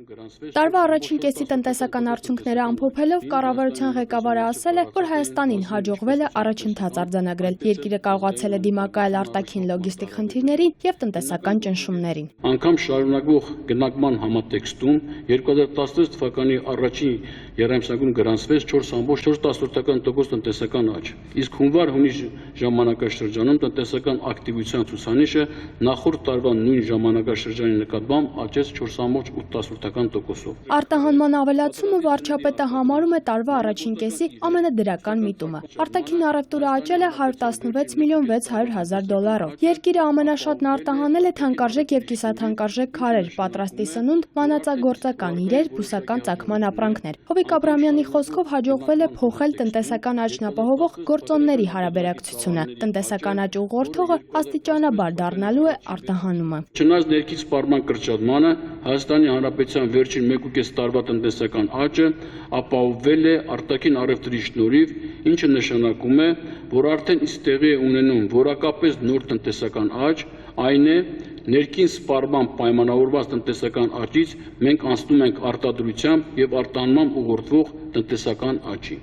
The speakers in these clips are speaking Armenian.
Տարվա առաջին կեսի տնտեսական արդյունքները ամփոփելով կառավարության ղեկավարը ասել է, որ Հայաստանին հաջողվել է առաջընթաց արձանագրել։ Երկիրը կարողացել է դիմակայել արտաքին լոգիստիկ խնդիրներին եւ տնտեսական ճնշումներին։ Անգամ շարունակվող գնանկման համատեքստում 2016 թվականի առաջին եռամսյակում գրանցվեց 4,4% տնտեսական աճ, իսկ հունվար-հունի ժամանակաշրջանում տնտեսական ակտիվության ցուցանիշը նախորդ տարվա նույն ժամանակաշրջանի նկատմամբ աճեց 4,8%-ով։ Արտահանման ավելացումը վարչապետը համարում է տարվա առաջին կեսի ամենադրական միտումը։ Արտաքին առևտուրը աճել է 116 միլիոն 600 հազար դոլարով։ Երկիրը ամենաշատն արտահանել է թանկարժեք եւ կիսաթանկարժեք քարեր, պատրաստի սնունդ, մանածագործական իրեր, բուսական ծագման ապրանքներ։ Հովիկ Աբրամյանի խոսքով հաջողվել է փոխել տնտեսական աճն ապահովող գործոնների հարաբերակցությունը։ Տնտեսական աճ ուղղորդողը աստիճանաբար դառնալու է արտահանումը։ Չնայած ներքին սպառման կրճատմանը, Հայաստանի Հանրապետության վերջին 1.5 տարվա տնտեսական աճը ապահովվել է արտաքին առևտրի շնորհիվ, ինչը նշանակում է, որ արդեն իսկ տեղի է ունենում որակապես նոր տնտեսական աճ, այն է, ներքին սպառման պայմանավորված տնտեսական աճից մենք անցնում ենք արտադրությամբ եւ արտահանմամբ ուղղորդվող տնտեսական աճի։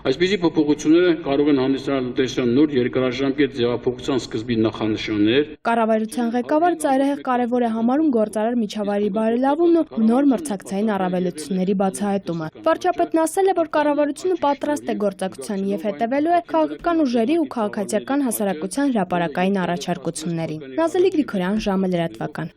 Այսպիսի փոփոխությունները կարող են հանդիսանալ տնտեսության նոր երկարաժամկետ ձևափոխության սկզբի նախանշաններ։ Կառավարության ղեկավար ծայրահեղ կարևոր է համարում գործարար միջավայրի բարելավումն ու նոր մրցակցային առավելությունների բացահայտումը։ Վարչապետն ասել է, որ կառավարությունը պատրաստ է գործակցության եւ հետևելու է քաղաքական ուժերի ու քաղաքացիական հասարակության հրապարակային առաջարկություններին։ Նազելի Գրիգորյան, ժամը լրատվական։